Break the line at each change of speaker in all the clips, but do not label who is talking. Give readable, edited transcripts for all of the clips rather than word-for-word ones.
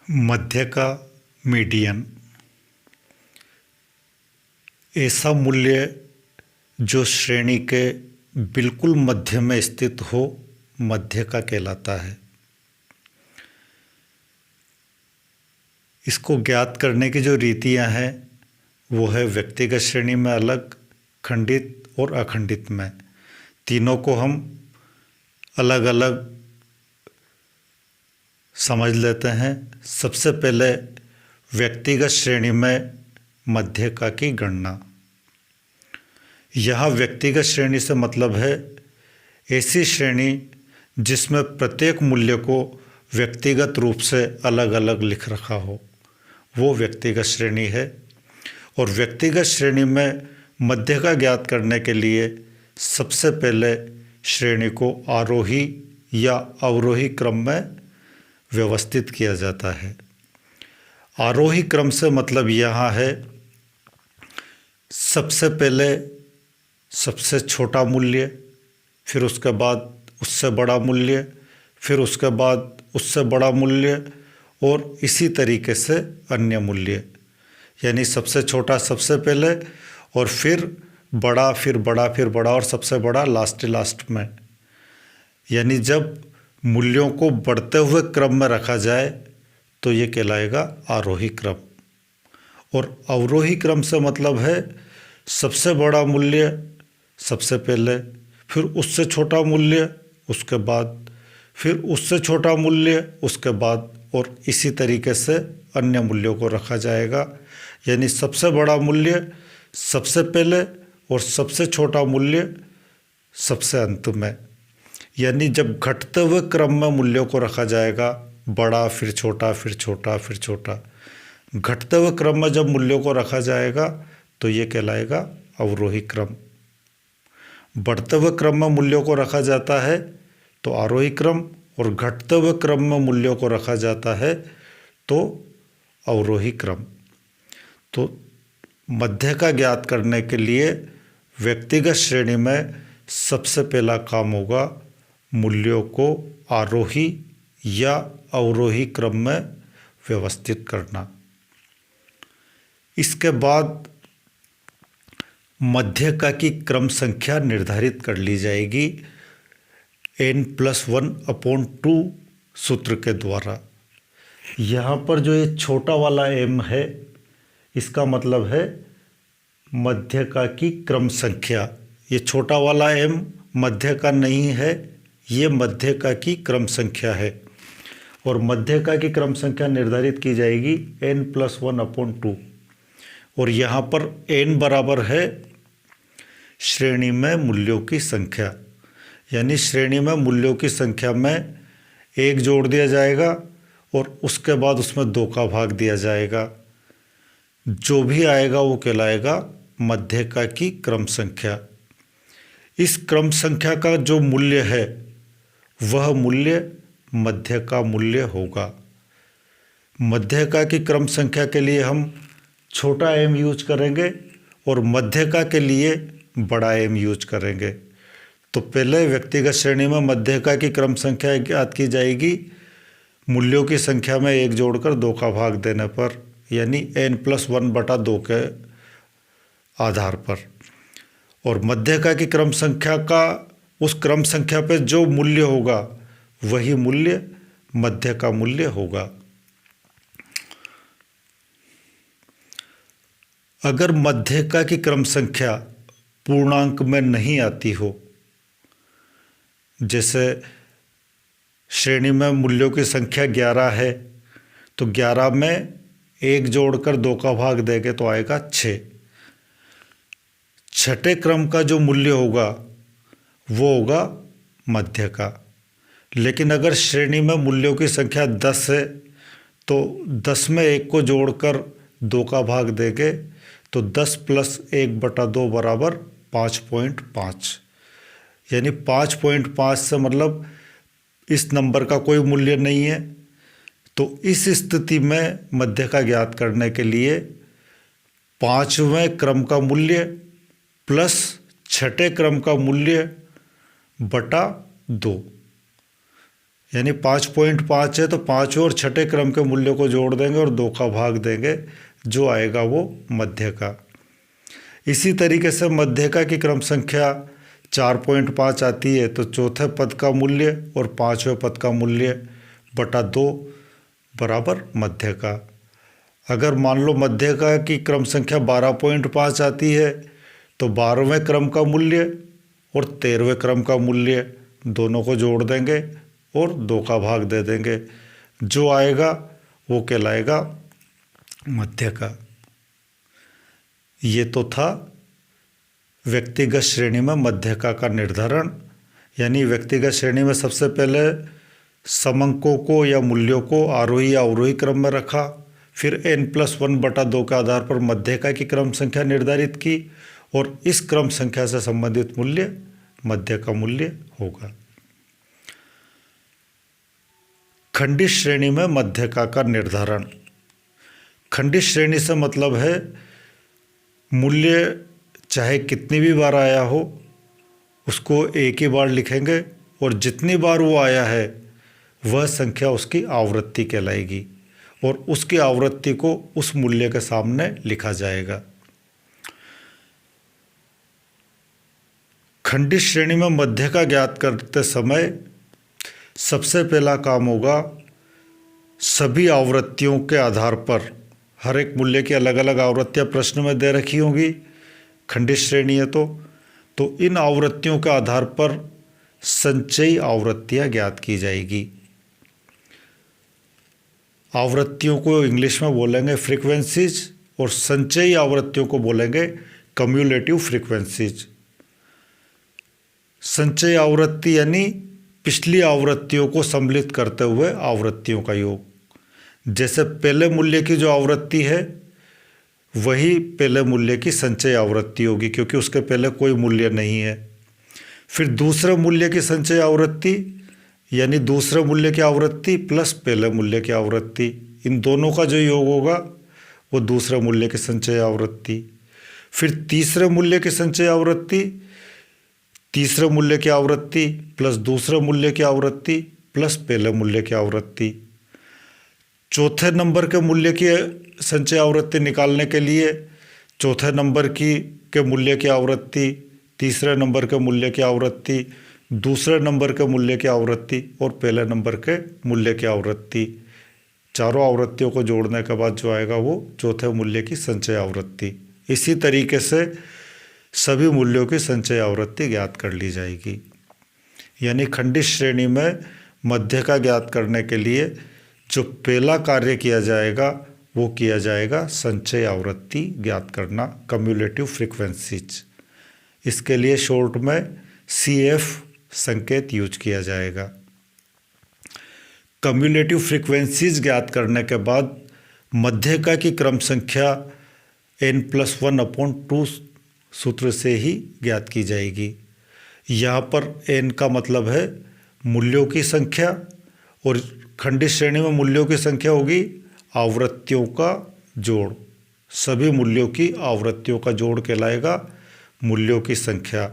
मध्य का मीडियन ऐसा मूल्य जो श्रेणी के बिल्कुल मध्य में स्थित हो मध्य का कहलाता है। इसको ज्ञात करने की जो रीतियां हैं वो है व्यक्तिगत श्रेणी में अलग, खंडित और अखंडित में। तीनों को हम अलग अलग समझ लेते हैं। सबसे पहले व्यक्तिगत श्रेणी में मध्यका की गणना। यहाँ व्यक्तिगत श्रेणी से मतलब है ऐसी श्रेणी जिसमें प्रत्येक मूल्य को व्यक्तिगत रूप से अलग अलग लिख रखा हो, वो व्यक्तिगत श्रेणी है। और व्यक्तिगत श्रेणी में मध्य का ज्ञात करने के लिए सबसे पहले श्रेणी को आरोही या अवरोही क्रम में व्यवस्थित किया जाता है। आरोही क्रम से मतलब यहाँ है सबसे पहले सबसे छोटा मूल्य, फिर उसके बाद उससे बड़ा मूल्य, फिर उसके बाद उससे बड़ा मूल्य और इसी तरीके से अन्य मूल्य। यानी सबसे छोटा सबसे पहले और फिर बड़ा, फिर बड़ा, फिर बड़ा और सबसे बड़ा लास्ट में। यानी जब मूल्यों को बढ़ते हुए क्रम में रखा जाए तो ये कहलाएगा आरोही क्रम। और अवरोही क्रम से मतलब है सबसे बड़ा मूल्य सबसे पहले, फिर उससे छोटा मूल्य उसके बाद, फिर उससे छोटा मूल्य उसके बाद और इसी तरीके से अन्य मूल्यों को रखा जाएगा। यानी सबसे बड़ा मूल्य सबसे पहले और सबसे छोटा मूल्य सबसे अंत में। यानी जब घटते हुए क्रम में मूल्यों को रखा जाएगा, बड़ा फिर छोटा फिर छोटा फिर छोटा, घटते हुए क्रम में जब मूल्यों को रखा जाएगा तो ये कहलाएगा अवरोही क्रम। बढ़ते हुए क्रम में मूल्यों को रखा जाता है तो आरोही क्रम, और घटते हुए क्रम में मूल्यों को रखा जाता है तो अवरोही क्रम। तो मध्य का ज्ञात करने के लिए व्यक्तिगत श्रेणी में सबसे पहला काम होगा मूल्यों को आरोही या अवरोही क्रम में व्यवस्थित करना। इसके बाद मध्यका की क्रम संख्या निर्धारित कर ली जाएगी n+1/2 सूत्र के द्वारा। यहाँ पर जो ये छोटा वाला m है इसका मतलब है मध्यका की क्रम संख्या। ये छोटा वाला m मध्यका नहीं है, ये मध्यका की क्रम संख्या है। और मध्यका की क्रम संख्या निर्धारित की जाएगी n+1/2। और यहाँ पर n बराबर है श्रेणी में मूल्यों की संख्या। यानी श्रेणी में मूल्यों की संख्या में 1 जोड़ दिया जाएगा और उसके बाद उसमें 2 का भाग दिया जाएगा। जो भी आएगा वो कहलाएगा मध्यका की क्रम संख्या। इस क्रम संख्या का जो मूल्य है वह मूल्य मध्य का मूल्य होगा। मध्यका की क्रम संख्या के लिए हम छोटा m यूज करेंगे और मध्यका के लिए बड़ा m यूज करेंगे। तो पहले व्यक्तिगत श्रेणी में मध्यका की क्रम संख्या ज्ञात की जाएगी मूल्यों की संख्या में 1 जोड़कर 2 का भाग देने पर, यानी n+1/2 के आधार पर। और मध्यका की क्रम संख्या का उस क्रम संख्या पे जो मूल्य होगा वही मूल्य मध्य का मूल्य होगा। अगर मध्यका की क्रम संख्या पूर्णांक में नहीं आती हो, जैसे श्रेणी में मूल्यों की संख्या 11 है तो 11 में 1 जोड़कर 2 का भाग देंगे तो आएगा 6। छठे क्रम का जो मूल्य होगा वो होगा मध्य का। लेकिन अगर श्रेणी में मूल्यों की संख्या 10 है तो 10 में 1 को जोड़कर 2 का भाग देंगे तो 10 + 1/2 बराबर 5.5। यानी 5.5 से मतलब इस नंबर का कोई मूल्य नहीं है। तो इस स्थिति में मध्य का ज्ञात करने के लिए 5वें क्रम का मूल्य प्लस छठे क्रम का मूल्य बटा 2, यानी 5.5 है तो पाँचवें और छठे क्रम के मूल्यों को जोड़ देंगे और 2 का भाग देंगे, जो आएगा वो मध्यका। इसी तरीके से मध्यका की क्रम संख्या 4.5 आती है तो चौथे पद का मूल्य और पाँचवें पद का मूल्य बटा 2 बराबर मध्यका। अगर मान लो मध्यका की क्रम संख्या 12.5 आती है तो 12वें क्रम का मूल्य और 13वें क्रम का मूल्य दोनों को जोड़ देंगे और 2 का भाग दे देंगे, जो आएगा वो कहलाएगा मध्यका। ये तो था व्यक्तिगत श्रेणी में मध्यका का निर्धारण। यानी व्यक्तिगत श्रेणी में सबसे पहले समंकों को या मूल्यों को आरोही या अवरोही क्रम में रखा, फिर n+1/2 के आधार पर मध्यका की क्रम संख्या निर्धारित की और इस क्रम संख्या से संबंधित मूल्य मध्यका मूल्य होगा। खंडित श्रेणी में मध्यका का निर्धारण। खंडित श्रेणी से मतलब है मूल्य चाहे कितनी भी बार आया हो उसको एक ही बार लिखेंगे और जितनी बार वो आया है वह संख्या उसकी आवृत्ति कहलाएगी और उसकी आवृत्ति को उस मूल्य के सामने लिखा जाएगा। खंडित श्रेणी में मध्यका ज्ञात करते समय सबसे पहला काम होगा, सभी आवृत्तियों के आधार पर, हर एक मूल्य की अलग अलग आवृत्तियां प्रश्न में दे रखी होंगी, खंडित श्रेणी है तो इन आवृत्तियों के आधार पर संचयी आवृत्तियां ज्ञात की जाएगी। आवृत्तियों को इंग्लिश में बोलेंगे फ्रीक्वेंसीज और संचयी आवृत्तियों को बोलेंगे कम्युलेटिव फ्रीक्वेंसीज। संचयी आवृत्ति यानी पिछली आवृत्तियों को सम्मिलित करते हुए आवृत्तियों का योग। जैसे पहले मूल्य की जो आवृत्ति है वही पहले मूल्य की संचयी आवृत्ति होगी क्योंकि उसके पहले कोई मूल्य नहीं है। फिर दूसरे मूल्य की संचयी आवृत्ति यानी दूसरे मूल्य की आवृत्ति प्लस पहले मूल्य की आवृत्ति, इन दोनों का जो योग होगा वो दूसरे मूल्य की संचयी आवृत्ति। फिर तीसरे मूल्य की संचयी आवृत्ति, तीसरे मूल्य की आवृत्ति प्लस दूसरे मूल्य की आवृत्ति प्लस पहले मूल्य की आवृत्ति। चौथे नंबर के मूल्य की संचयी आवृत्ति निकालने के लिए चौथे नंबर के मूल्य की आवृत्ति, तीसरे नंबर के मूल्य की आवृत्ति, दूसरे नंबर के मूल्य की आवृत्ति और पहले नंबर के मूल्य की आवृत्ति, चारों आवृत्तियों को जोड़ने के बाद जो आएगा वो चौथे मूल्य की संचयी आवृत्ति। इसी तरीके से सभी मूल्यों की संचयी आवृत्ति ज्ञात कर ली जाएगी। यानी खंडित श्रेणी में मध्यका ज्ञात करने के लिए जो पहला कार्य किया जाएगा वो किया जाएगा संचयी आवृत्ति ज्ञात करना, कम्युलेटिव फ्रीक्वेंसीज। इसके लिए शॉर्ट में CF संकेत यूज किया जाएगा। कम्युलेटिव फ्रीक्वेंसीज ज्ञात करने के बाद मध्यका की क्रम संख्या n+1/2 सूत्र से ही ज्ञात की जाएगी। यहाँ पर n का मतलब है मूल्यों की संख्या और खंडित श्रेणी में मूल्यों की संख्या होगी आवृत्तियों का जोड़। सभी मूल्यों की आवृत्तियों का जोड़ कहलाएगा मूल्यों की संख्या।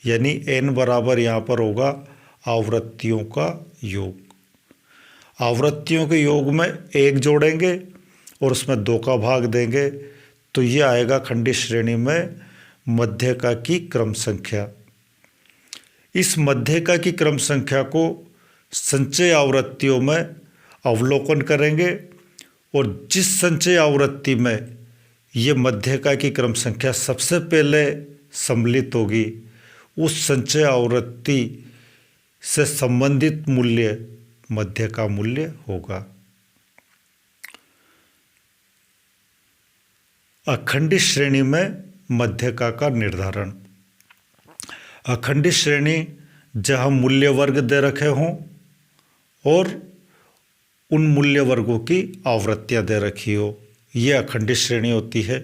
यानी n बराबर यहाँ पर होगा आवृत्तियों का योग। आवृत्तियों के योग में 1 जोड़ेंगे और उसमें 2 का भाग देंगे तो ये आएगा खंडित श्रेणी में मध्यका की क्रम संख्या। इस मध्यका की क्रम संख्या को संचयी आवृत्तियों में अवलोकन करेंगे और जिस संचयी आवृत्ति में ये मध्यका की क्रम संख्या सबसे पहले सम्मिलित होगी उस संचयी आवृत्ति से संबंधित मूल्य मध्यका मूल्य होगा। अखंडित श्रेणी में मध्यका का निर्धारण। अखंडित श्रेणी जहाँ मूल्य वर्ग दे रखे हों और उन मूल्य वर्गों की आवृत्तियाँ दे रखी हो, ये अखंडित श्रेणी होती है।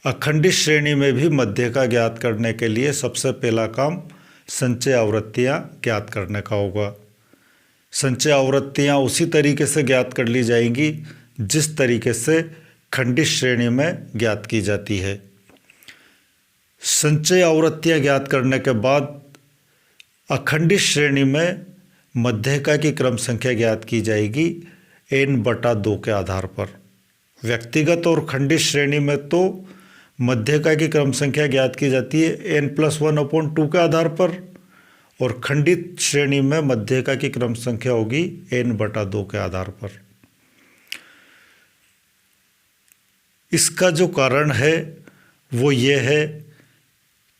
अखंडित श्रेणी में भी मध्यका ज्ञात करने के लिए सबसे पहला काम संचयी आवृत्तियाँ ज्ञात करने का होगा। संचयी आवृत्तियाँ उसी तरीके से ज्ञात कर ली जाएंगी जिस तरीके से खंडित श्रेणी में ज्ञात की जाती है। संचयी आवृत्तियाँ ज्ञात करने के बाद अखंडित श्रेणी में मध्यका की क्रम संख्या ज्ञात की जाएगी n/2 के आधार पर। व्यक्तिगत और खंडित श्रेणी में तो मध्यका की क्रम संख्या ज्ञात की जाती है n+1/2 के आधार पर, और खंडित श्रेणी में मध्यका की क्रम संख्या होगी n/2 के आधार पर। इसका जो कारण है वो ये है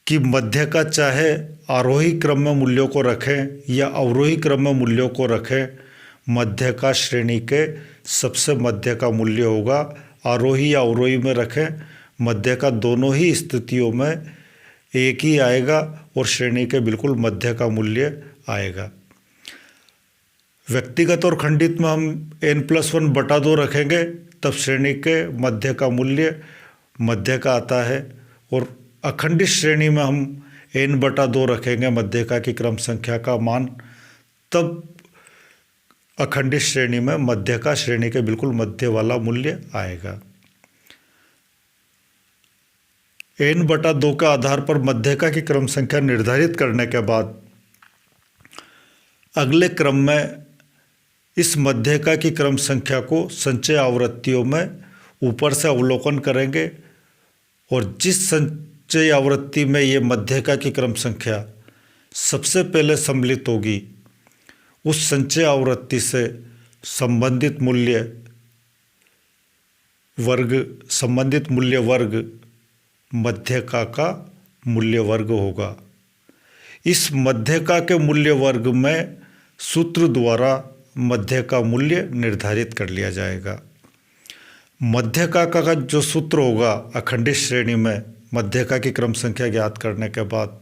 कि मध्यका चाहे आरोही क्रम में मूल्यों को रखें या अवरोही क्रम में मूल्यों को रखें, मध्यका श्रेणी के सबसे मध्य का मूल्य होगा। आरोही या अवरोही में रखें, मध्यका दोनों ही स्थितियों में एक ही आएगा और श्रेणी के बिल्कुल मध्य का मूल्य आएगा। व्यक्तिगत और खंडित में हम n+1/2 रखेंगे, तब श्रेणी के मध्य का मूल्य मध्य का आता है, और अखंडित श्रेणी में हम n/2 रखेंगे मध्यका की क्रम संख्या का मान, तब अखंडित श्रेणी में मध्यका श्रेणी के बिल्कुल मध्य वाला मूल्य आएगा। n/2 के आधार पर मध्यका की क्रम संख्या निर्धारित करने के बाद अगले क्रम में इस मध्यका की क्रम संख्या को संचय आवृत्तियों में ऊपर से अवलोकन करेंगे, और जिस संचय आवृत्ति में ये मध्यका की क्रम संख्या सबसे पहले सम्मिलित होगी, उस संचय आवृत्ति से संबंधित मूल्य वर्ग मध्यका का मूल्य वर्ग होगा। इस मध्यका के मूल्य वर्ग में सूत्र द्वारा मध्य का मूल्य निर्धारित कर लिया जाएगा। मध्यका का जो सूत्र होगा अखंडित श्रेणी में मध्यका की क्रम संख्या ज्ञात करने के बाद,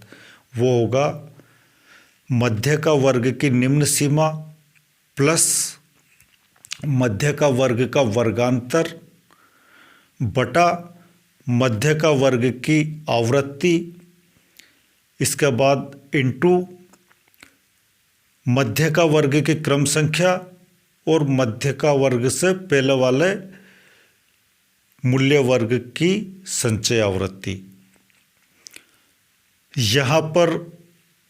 वो होगा मध्यका वर्ग की निम्न सीमा प्लस मध्यका वर्ग का वर्गांतर बटा मध्यका वर्ग की आवृत्ति, इसके बाद इंटू मध्यका वर्ग की क्रम संख्या और मध्यका वर्ग से पहले वाले मूल्य वर्ग की संचय आवृत्ति। यहाँ पर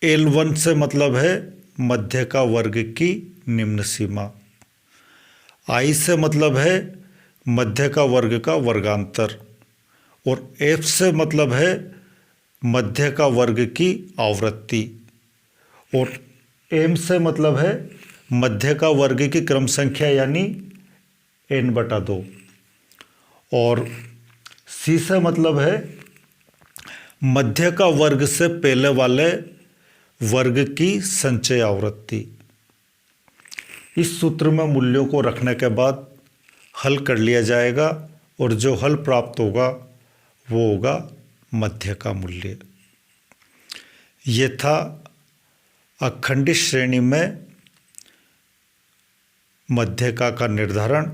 L1 से मतलब है मध्यका वर्ग की निम्न सीमा, I से मतलब है मध्यका वर्ग का वर्गांतर, और F से मतलब है मध्यका वर्ग की आवृत्ति, और M से मतलब है मध्यका वर्ग की क्रम संख्या यानी n/2, और C से मतलब है मध्यका वर्ग से पहले वाले वर्ग की संचय आवृत्ति। इस सूत्र में मूल्यों को रखने के बाद हल कर लिया जाएगा, और जो हल प्राप्त होगा वो होगा मध्य का मूल्य। ये था अखंडित श्रेणी में मध्यका का निर्धारण।